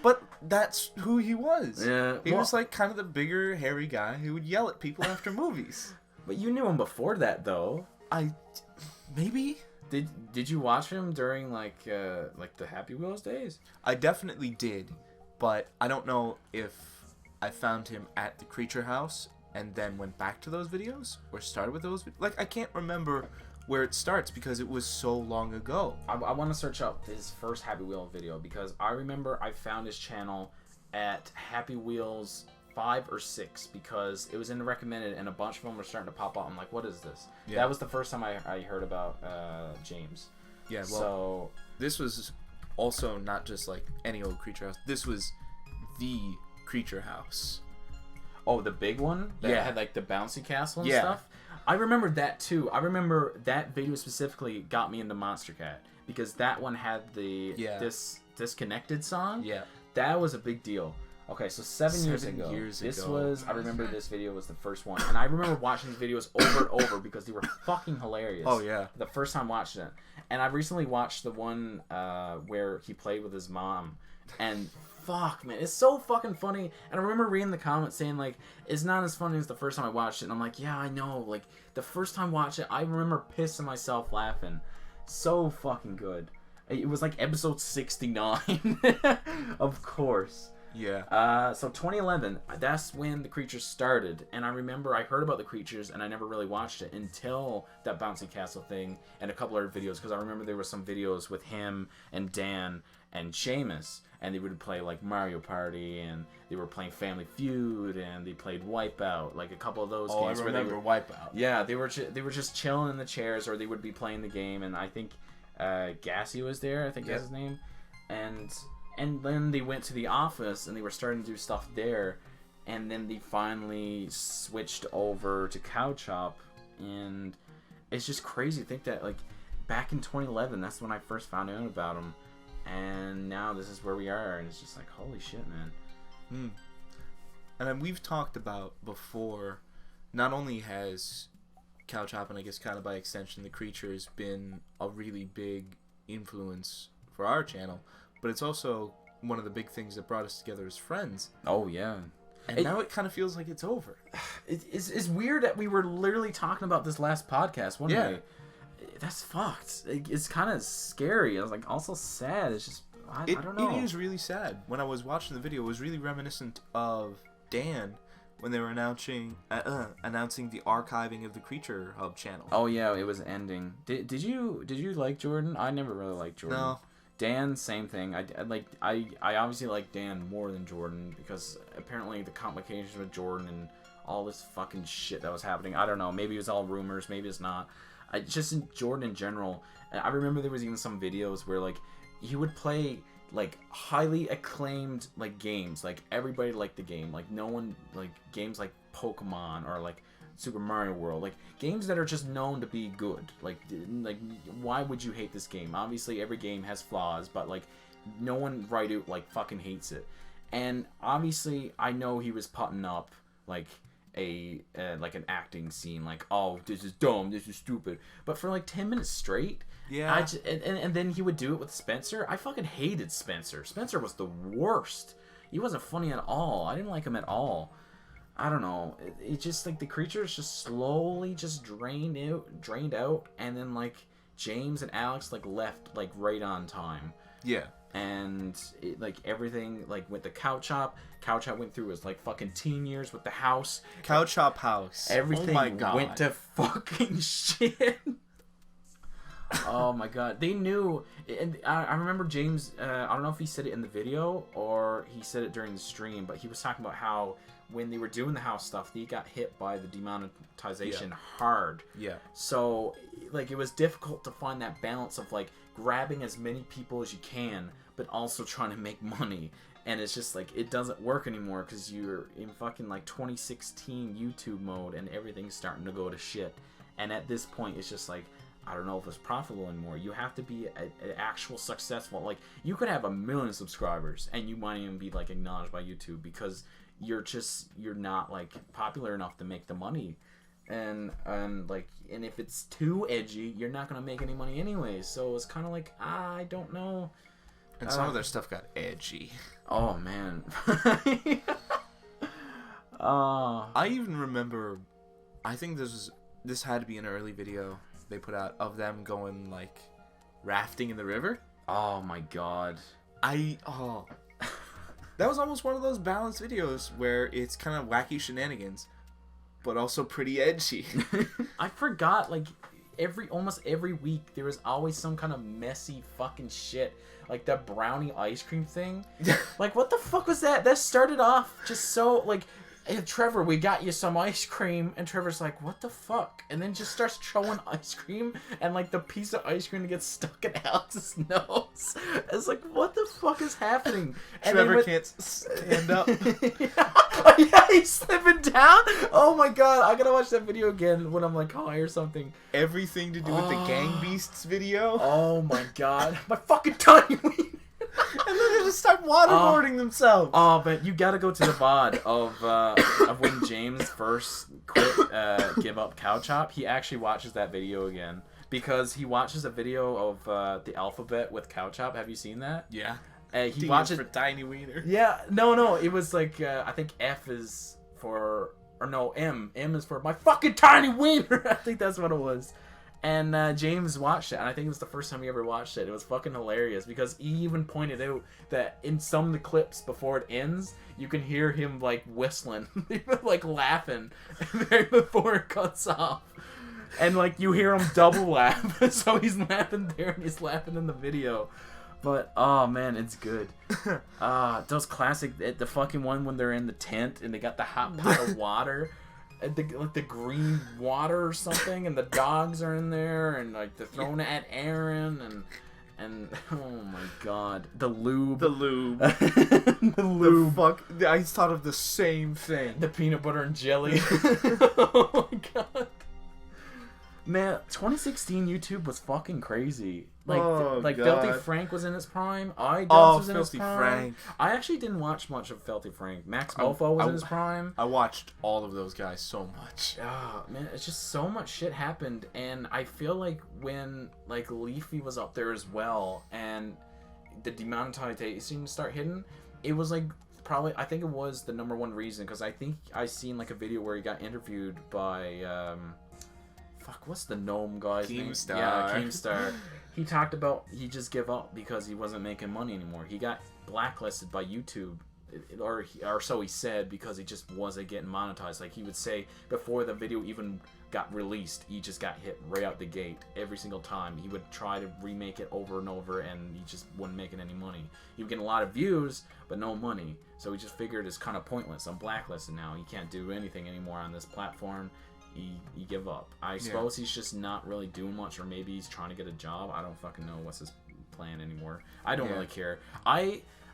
But that's who he was. Yeah, he was like kind of the bigger, hairy guy who would yell at people after movies. But you knew him before that, though. Maybe? Did you watch him during like the Happy Wheels days? I definitely did, but I don't know if I found him at the Creature House and then went back to those videos or started with those. Like, I can't remember where it starts because it was so long ago. I want to search up his first Happy Wheel video because I remember I found his channel at Happy Wheels 5 or 6 because it was in the recommended and a bunch of them were starting to pop up. I'm like, what is this? Yeah. That was the first time I heard about James. Yeah, well, so this was also not just like any old Creature House. This was the Creature House. Oh, the big one that had like the bouncy castle and stuff? I remember that too. I remember that video specifically got me into Monster Cat because that one had the this Disconnected song. Yeah. That was a big deal. Okay, so 7 years ago. I remember this video was the first one. And I remember watching these videos over and over because they were fucking hilarious. Oh, yeah. The first time watching it. And I recently watched the one where he played with his mom. And fuck, man, it's so fucking funny. And I remember reading the comments saying, like, it's not as funny as the first time I watched it. And I'm like, yeah, I know. Like, the first time I watched it, I remember pissing myself laughing. So fucking good. It was like episode 69. Of course. Yeah. So 2011, that's when the Creatures started, and I remember I heard about the Creatures, and I never really watched it until that Bouncy Castle thing and a couple other videos, because I remember there were some videos with him and Dan and Seamus, and they would play like Mario Party, and they were playing Family Feud, and they played Wipeout, like a couple of those games. I remember Wipeout. Yeah, they were just chilling in the chairs, or they would be playing the game, and I think Gassy was there, I think that's his name, and then they went to the office and they were starting to do stuff there, and then they finally switched over to Cow Chop, and it's just crazy to think that like back in 2011 that's when I first found out about him, and now this is where we are, and it's just like holy shit, man. And then we've talked about before, not only has Cow Chop and I guess kind of by extension the Creatures been a really big influence for our channel, but it's also one of the big things that brought us together as friends. Oh, yeah. And now it kind of feels like it's over. It's weird that we were literally talking about this last podcast one day. That's fucked. It's kind of scary. I was like, also sad. It's just, I don't know. It is really sad. When I was watching the video, it was really reminiscent of Dan when they were announcing the archiving of the Creature Hub channel. Oh, yeah, it was ending. Did you like Jordan? I never really liked Jordan. No. Dan, same thing. I obviously like Dan more than Jordan because apparently the complications with Jordan and all this fucking shit that was happening. I don't know. Maybe it was all rumors. Maybe it's not. Just in Jordan in general. I remember there was even some videos where like he would play like highly acclaimed like games. Like everybody liked the game. Like no one like games like Pokemon or like Super Mario World, like games that are just known to be good. Like why would you hate this game? Obviously every game has flaws, but like no one right out like fucking hates it. And obviously I know he was putting up like like an acting scene, like, oh, this is dumb, this is stupid, but for like 10 minutes straight, and then he would do it with Spencer. I fucking hated Spencer. Spencer was the worst. He wasn't funny at all. I didn't like him at all. I don't know. It just like the Creatures just slowly just drained out, and then like James and Alex like left like right on time. Yeah. And it, like everything like went to Cow Chop. Cow Chop went through his like fucking teen years with the house. Cow Chop house. Everything oh my God. went to fucking shit. Oh my god, they knew, and I remember James. I don't know if he said it in the video or he said it during the stream, but he was talking about how when they were doing the house stuff, they got hit by the demonetization hard. Yeah. So like it was difficult to find that balance of like grabbing as many people as you can, but also trying to make money. And it's just like it doesn't work anymore because you're in fucking like 2016 YouTube mode and everything's starting to go to shit. And at this point, it's just like, I don't know if it's profitable anymore. You have to be an actual successful. Like you could have 1 million subscribers and you might even be like acknowledged by YouTube because you're not like popular enough to make the money. And if it's too edgy, you're not gonna make any money anyways. So it's kind of like I don't know. And some of their stuff got edgy. Oh man. I even remember. I think this had to be an early video they put out of them going like rafting in the river. Oh my god. That was almost one of those balanced videos where it's kind of wacky shenanigans, but also pretty edgy. I forgot, like, almost every week there was always some kind of messy fucking shit. Like the brownie ice cream thing. Like, what the fuck was that? That started off just so, like, hey, Trevor, we got you some ice cream. And Trevor's like, what the fuck? And then just starts throwing ice cream. And, like, the piece of ice cream gets stuck in Alex's nose. It's like, what the fuck is happening? And Trevor can't stand up. Yeah, he's slipping down. Oh, my God. I gotta watch that video again when I'm, like, high or something. Everything to do with the Gang Beasts video. Oh, my God. My fucking tiny wiener. And then they just start waterboarding themselves. Oh, but you gotta go to the VOD of when James first quit Give Up Cow Chop. He actually watches that video again because he watches a video of the alphabet with Cow Chop. Have you seen that? Yeah. He watches for tiny wiener. Yeah. No. It was like I think F is for, or no, M. M is for my fucking tiny wiener. I think that's what it was. And James watched it, and I think it was the first time he ever watched it. It was fucking hilarious, because he even pointed out that in some of the clips before it ends, you can hear him, like, whistling, like, laughing, right before it cuts off. And, like, you hear him double laugh, so he's laughing there, and he's laughing in the video. But, oh, man, it's good. Those classic, the fucking one when they're in the tent, and they got the hot pot of water. The green water or something, and the dogs are in there, and like they're throwing it at Aaron, and oh my god, the lube, the lube, fuck, I thought of the same thing, the peanut butter and jelly. Oh my god, man, 2016 YouTube was fucking crazy. Like Filthy Frank was in his prime. Was in his prime. Frank. I actually didn't watch much of Filthy Frank. Max Mofo was in his prime. I watched all of those guys so much. Man, it's just so much shit happened, and I feel like when like Leafy was up there as well, and the demonetization started hitting, it was like probably, I think it was the number one reason, because I think I seen like a video where he got interviewed by what's the gnome guy's name? Yeah, Keemstar. He talked about he just gave up because he wasn't making money anymore. He got blacklisted by YouTube, or so he said, because he just wasn't getting monetized. Like he would say before the video even got released, he just got hit right out the gate every single time. He would try to remake it over and over, and he just wasn't making any money. He would get a lot of views, but no money. So he just figured it's kind of pointless. I'm blacklisted now. He can't do anything anymore on this platform. He give up. I suppose he's just not really doing much, or maybe he's trying to get a job. I don't fucking know what's his plan anymore. I don't really care.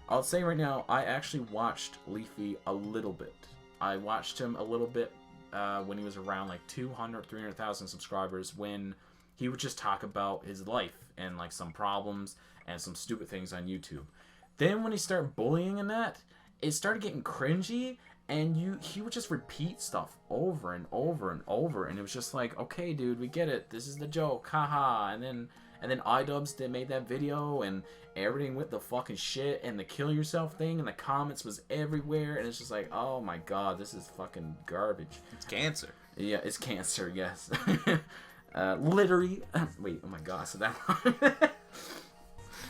I'll say right now, I actually watched Leafy a little bit. I watched him a little bit when he was around like 200, 300,000 subscribers, when he would just talk about his life and like some problems and some stupid things on YouTube. Then when he started bullying and that, it started getting cringy. And he would just repeat stuff over and over and over, and it was just like, okay, dude, we get it. This is the joke, haha. And then iDubbbz, they made that video, and everything with the fucking shit and the kill yourself thing, and the comments was everywhere, and it's just like, oh my god, this is fucking garbage. It's cancer. Yeah, it's cancer. Yes. Literally. Wait. Oh my god. So that.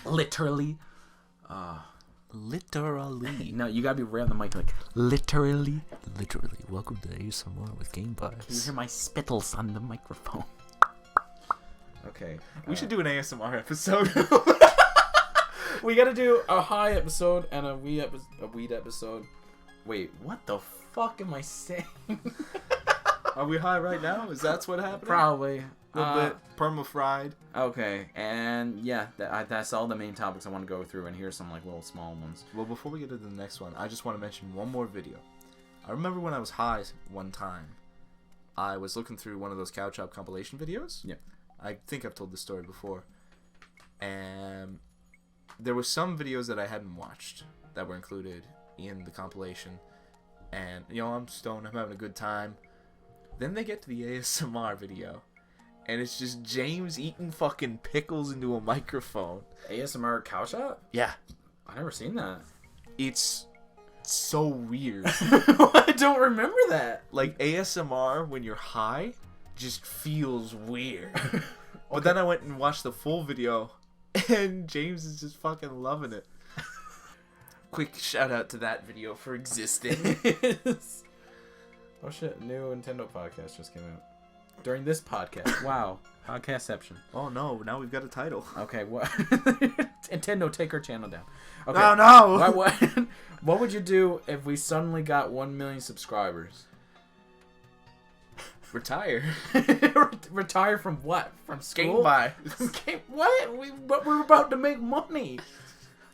Literally. Literally. No, you gotta be right on the mic, like literally. Literally. Welcome to ASMR with Game Vibes. Can you hear my spittles on the microphone? Okay. We should do an ASMR episode. We gotta do a high episode and a weed episode. Wait, what the fuck am I saying? Are we high right now? Is that what happened? Probably. A little bit perma-fried. Okay, and yeah, that's all the main topics I want to go through, and here's some like little small ones. Well, before we get to the next one, I just want to mention one more video. I remember when I was high one time, I was looking through one of those Cow Chop compilation videos. Yeah. I think I've told this story before. And there were some videos that I hadn't watched that were included in the compilation. And, you know, I'm stoned, I'm having a good time. Then they get to the ASMR video. And it's just James eating fucking pickles into a microphone. ASMR Cow Chop? Yeah. I've never seen that. It's so weird. I don't remember that. Like, ASMR when you're high just feels weird. But then I went and watched the full video, and James is just fucking loving it. Quick shout out to that video for existing. Oh shit, new Nintendo podcast just came out. During this podcast. Wow. Podcastception. Oh no, now we've got a title. Okay, what? Nintendo, take our channel down. Okay. No! What would you do if we suddenly got 1 million subscribers? Retire. Retire from what? From school? Game buy. What? But we're about to make money.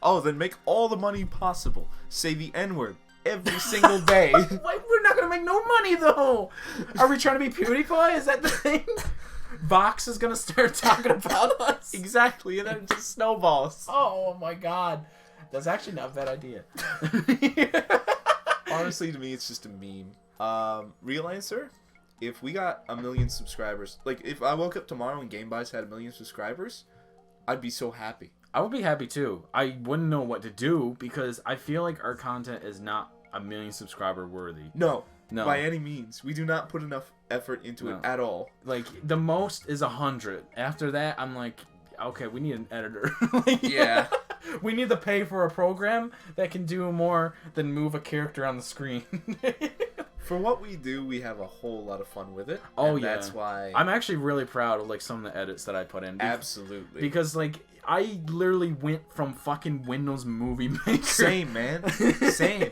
Oh, then make all the money possible. Say the N-word every single day. We're not gonna make no money though. Are we trying to be PewDiePie? Is that the thing? Vox is gonna start talking about us. Exactly, and then it just snowballs. Oh my god, that's actually not a bad idea. Honestly, to me, it's just a meme. Real answer: if we got 1 million subscribers, like if I woke up tomorrow and GameBuys had 1 million subscribers, I'd be so happy. I would be happy too. I wouldn't know what to do because I feel like our content is not 1 million subscriber worthy. No, by any means. We do not put enough effort into it at all. Like, the most is 100. After that, I'm like, okay, we need an editor. Yeah. We need to pay for a program that can do more than move a character on the screen. For what we do, we have a whole lot of fun with it. Oh, and yeah. That's why I'm actually really proud of, like, some of the edits that I put in. Absolutely. Because, like, I literally went from fucking Windows Movie Maker. Same, man. Same.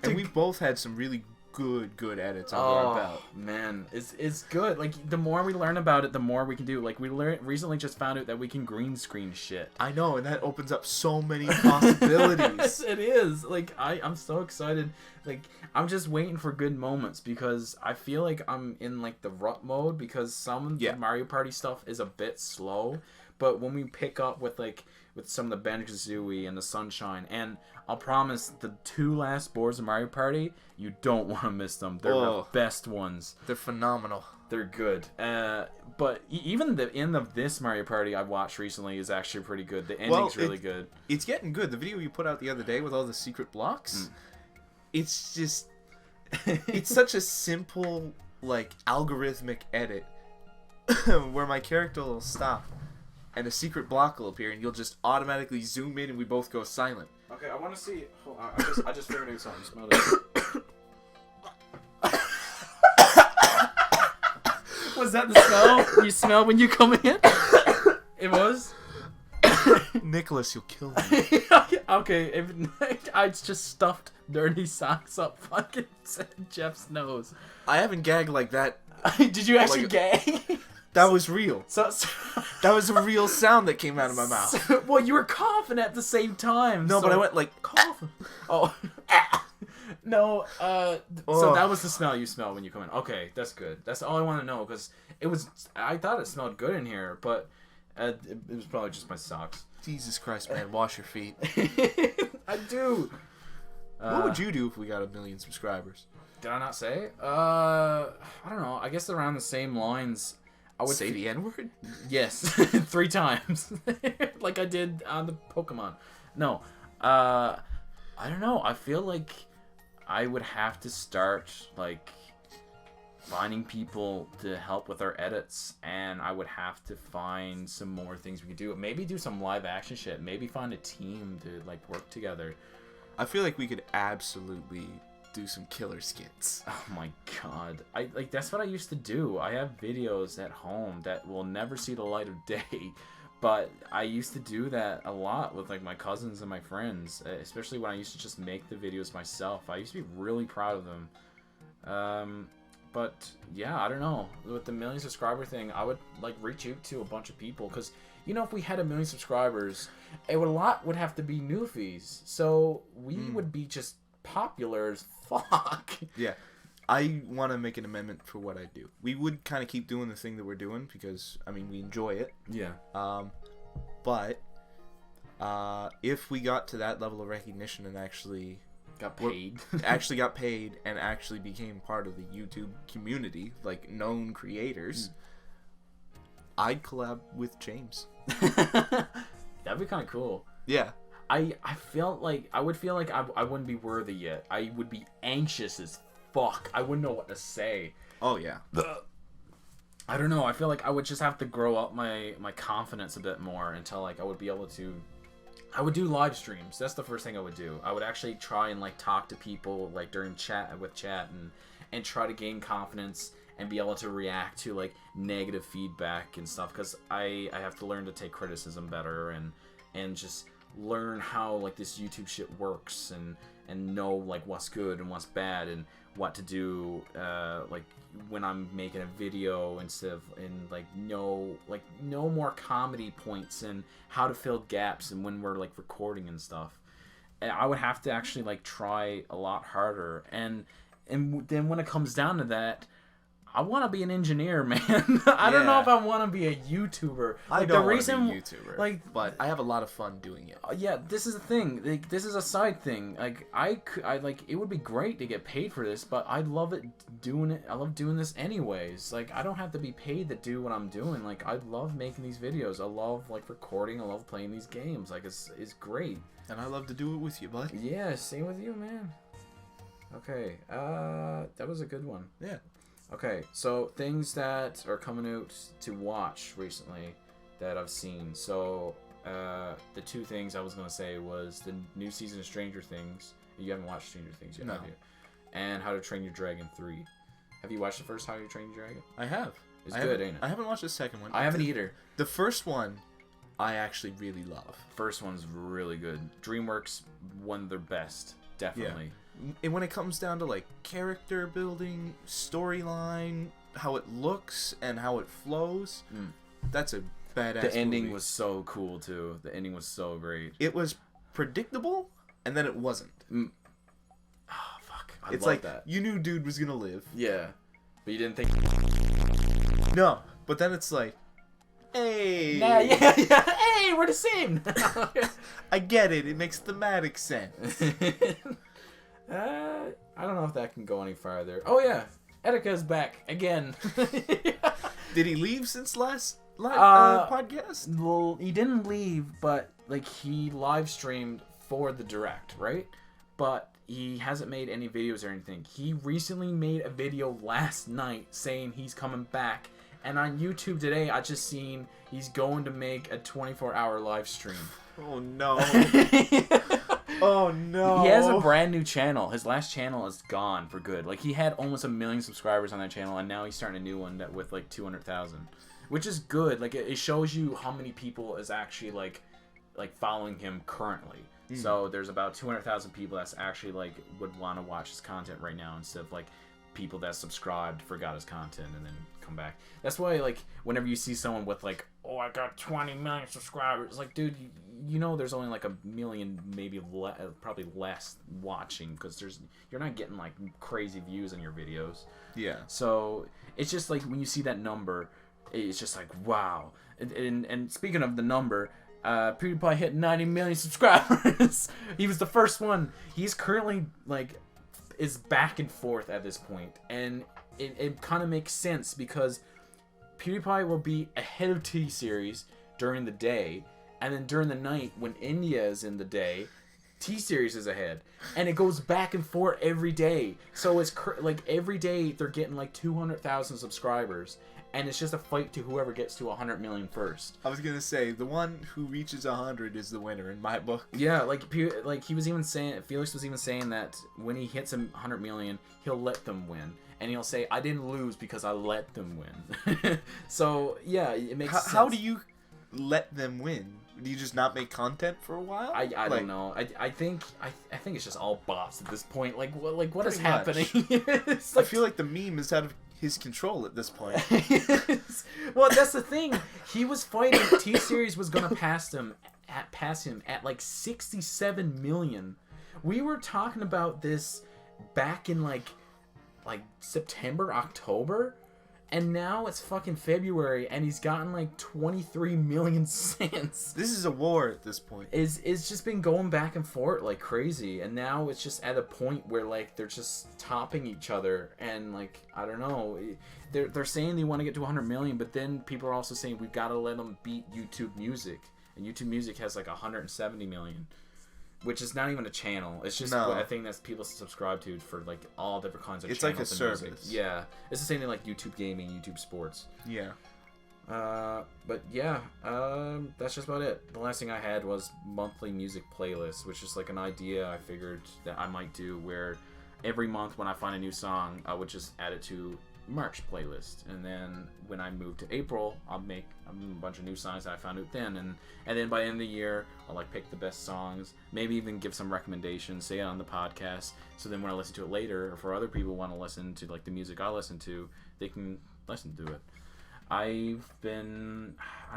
And we both had some really good edits under our belt. Man, it's good. Like, the more we learn about it, the more we can do. Like, we recently just found out that we can green screen shit. I know, and that opens up so many possibilities. Yes, it is. Like, I'm so excited. Like, I'm just waiting for good moments because I feel like I'm in, like, the rut mode because some of the Mario Party stuff is a bit slow. But when we pick up with, like, with some of the Banjo-Kazooie and the Sunshine, and I'll promise the 2 last boards of Mario Party, you don't want to miss them. They're the best ones. They're phenomenal. They're good. But even the end of this Mario Party I watched recently is actually pretty good. The ending's really good. It's getting good. The video you put out the other day with all the secret blocks, it's just... it's such a simple, like, algorithmic edit where my character will stop and a secret block will appear and you'll just automatically zoom in and we both go silent. Okay, I want to see... Hold on, I just figured out something. Smell it. Was that the smell you smell when you come in? It was? Nicholas, you'll kill me. Okay, I just stuffed dirty socks up fucking Jeff's nose. I haven't gagged like that. Did you actually gag? That was real. So that was a real sound that came out of my mouth. Well, you were coughing at the same time. No, but I went like coughing. Oh. No, so that was the smell you smell when you come in. Okay, that's good. That's all I want to know because I thought it smelled good in here, but it was probably just my socks. Jesus Christ, man, wash your feet. I do. What would you do if we got 1 million subscribers? Did I not say? I don't know. I guess around the same lines. I would say the N-word? Yes, 3 times, like I did on the Pokemon. No, I don't know. I feel like I would have to start like finding people to help with our edits, and I would have to find some more things we could do. Maybe do some live action shit. Maybe find a team to like work together. I feel like we could absolutely do some killer skits. Oh my god. That's what I used to do. I have videos at home that will never see the light of day. But I used to do that a lot with like my cousins and my friends, especially when I used to just make the videos myself. I used to be really proud of them. But yeah, I don't know. With the 1 million subscriber thing, I would like reach out to a bunch of people because if we had 1 million subscribers, a lot would have to be newfies. So we would be just popular as fuck. Yeah. I want to make an amendment for what I do. We would kind of keep doing the thing that we're doing because, I mean, we enjoy it. Yeah. But if we got to that level of recognition and actually got paid, and actually became part of the YouTube community, like known creators, I'd collab with James. That'd be kind of cool. Yeah. I would feel like I wouldn't be worthy yet. I would be anxious as fuck. I wouldn't know what to say. Oh yeah. I don't know. I feel like I would just have to grow up my confidence a bit more until like I would be able to. I would do live streams. That's the first thing I would do. I would actually try and like talk to people like during chat and try to gain confidence and be able to react to like negative feedback and stuff because I have to learn to take criticism better and just learn how like this YouTube shit works and know like what's good and what's bad and what to do like when I'm making a video instead of know more comedy points and how to fill gaps and when we're like recording and stuff. And I would have to actually like try a lot harder and then when it comes down to that, I want to be an engineer, man. I don't know if I want to be a YouTuber. I don't want to be a YouTuber, but I have a lot a lot of fun doing it. Yeah, this is the thing. Like, this is a side thing. Like, I like it would be great to get paid for this, but I love it doing it. I love doing this anyways. Like, I don't have to be paid to do what I'm doing. Like, I love making these videos. I love like recording. I love playing these games. Like, it's great. And I love to do it with you, bud. Yeah, same with you, man. Okay, that was a good one. Yeah. Okay, so things that are coming out to watch recently that I've seen. So, the two things I was going to say was the new season of Stranger Things. You haven't watched Stranger Things yet, have you? And How to Train Your Dragon 3. Have you watched the first How to Train Your Dragon? I have. It's good, ain't it? I haven't watched the second one. I haven't either. The first one, I actually really love. First one's really good. DreamWorks, one of their best, definitely. Yeah. And when it comes down to like character building, storyline, how it looks and how it flows, that's a badass The ending movie. was so cool too. The ending was so great. It was predictable, and then it wasn't. Oh fuck! It's love like that. You knew dude was gonna live. Yeah, but you didn't think. No, but then it's like, hey, yeah. Hey, we're the same. I get it. It makes thematic sense. I don't know if that can go any farther. Oh yeah, Etika's back again. Did he leave since last podcast? Well, he didn't leave, but like he live streamed for the direct, right? But he hasn't made any videos or anything. He recently made a video last night saying he's coming back. And on YouTube today, I just seen he's going to make a 24-hour live stream. Oh no. Oh no. He has a brand new channel. His last channel is gone for good. Like he had almost 1 million subscribers on that channel, and now he's starting a new one with like 200,000, which is good. Like it shows you how many people is actually like following him currently. So there's about 200,000 people that's actually like would want to watch his content right now instead of like people that subscribed, forgot his content, and then come back. That's why like whenever you see someone with like, oh, I got 20 million subscribers, like dude, you know there's only like 1 million, maybe probably less watching because you're not getting like crazy views on your videos. Yeah. So it's just like when you see that number, it's just like wow. And speaking of the number, PewDiePie hit 90 million subscribers. He was the first one. He's currently like is back and forth at this point, and it kind of makes sense because PewDiePie will be ahead of T-Series during the day, and then during the night when India is in the day, T-Series is ahead, and it goes back and forth every day. So it's like every day they're getting like 200,000 subscribers, and it's just a fight to whoever gets to 100 million first. I was gonna say the one who reaches 100 is the winner in my book. Yeah, like he was even saying, Felix was even saying that when he hits 100 million, he'll let them win, and he'll say, "I didn't lose because I let them win." So yeah, it makes sense. How do you let them win? Do you just not make content for a while? I don't know. I think it's just all bots at this point. Like what is Pretty happening? I feel like the meme is out of his control at this point. Well, that's the thing. He was fighting. T-Series was gonna pass him at like 67 million. We were talking about this back in like September, October. And now it's fucking February, and he's gotten like 23 million cents. This is a war at this point. It's just been going back and forth like crazy, and now it's just at a point where like they're just topping each other, and like I don't know, they're saying they want to get to 100 million, but then people are also saying we've got to let them beat YouTube Music, and YouTube Music has like 170 million. Which is not even a channel. It's just a thing that people subscribe to for like all different kinds of channels. It's like a service. Music. Yeah. It's the same thing like YouTube Gaming, YouTube Sports. Yeah. But yeah, that's just about it. The last thing I had was monthly music playlists, which is like an idea I figured that I might do where every month when I find a new song, I would just add it to March playlist, and then when I move to April, I'll make a bunch of new songs that I found out then, and then by the end of the year, I'll like pick the best songs, maybe even give some recommendations, say it on the podcast, so then when I listen to it later, or for other people want to listen to like the music I listen to, they can listen to it. I don't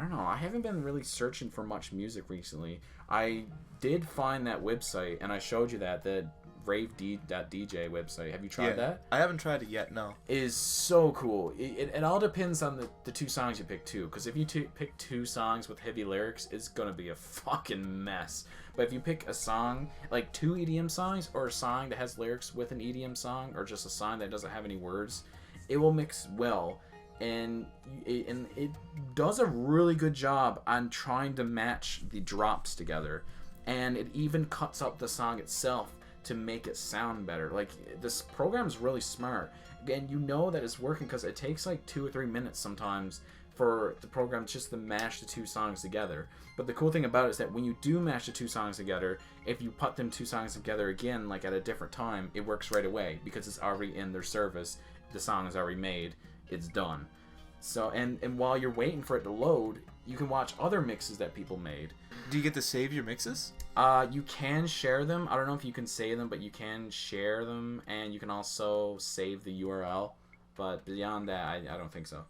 know, I haven't been really searching for much music recently. I did find that website, and I showed you that rave.dj website. Have you tried that? I haven't tried it yet, no. It is so cool. It all depends on the two songs you pick too, because if you pick two songs with heavy lyrics, it's gonna be a fucking mess. But if you pick a song, like two EDM songs, or a song that has lyrics with an EDM song, or just a song that doesn't have any words, it will mix well. And it does a really good job on trying to match the drops together. And it even cuts up the song itself to make it sound better. Like, this program is really smart, and you know that it's working because it takes like 2 or 3 minutes sometimes for the program just to mash the two songs together. But the cool thing about it is that when you do mash the two songs together, if you put them two songs together again, like at a different time, it works right away because it's already in their service. The song is already made. It's done. So and while you're waiting for it to load, you can watch other mixes that people made. Do you get to save your mixes? You can share them. I don't know if you can save them, but you can share them, and you can also save the URL. But beyond that, I don't think so.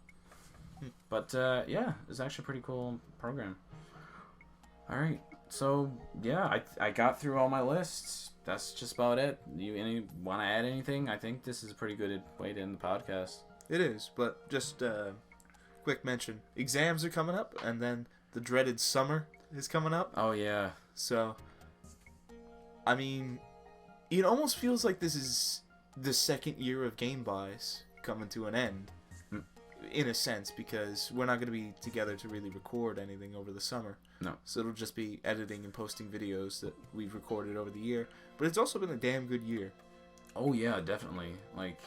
But yeah, it's actually a pretty cool program. All right, so yeah, I got through all my lists. That's just about it. You want to add anything? I think this is a pretty good way to end the podcast. It is, but just quick mention: exams are coming up, and then the dreaded summer is coming up. Oh yeah. So, I mean, it almost feels like this is the second year of Game Buys coming to an end, in a sense, because we're not going to be together to really record anything over the summer. No. So it'll just be editing and posting videos that we've recorded over the year. But it's also been a damn good year. Oh yeah, definitely. Like,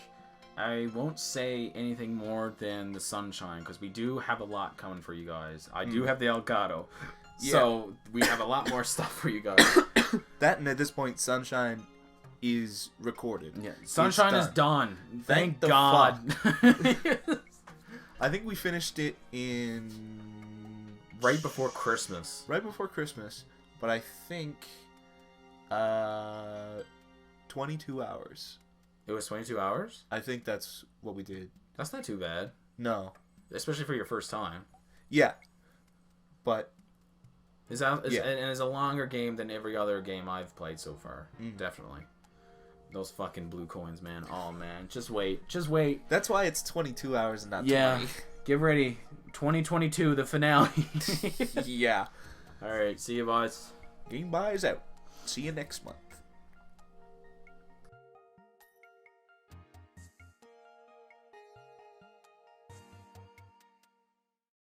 I won't say anything more than the Sunshine, because we do have a lot coming for you guys. I do have the Elgato. Yeah. So we have a lot more stuff for you guys. That, and at this point, Sunshine is recorded. Yeah, Sunshine is done. Thank the God. I think we finished it in right before Christmas. Right before Christmas, but I think 22 hours. It was 22 hours? I think that's what we did. That's not too bad. No. Especially for your first time. Yeah. But and it's a longer game than every other game I've played so far. Definitely. Those fucking blue coins, man. Oh, man. Just wait. That's why it's 22 hours and not 20. Yeah. Get ready. 2022, the finale. Yeah. All right. See you, boys. Game Buy is out. See you next month.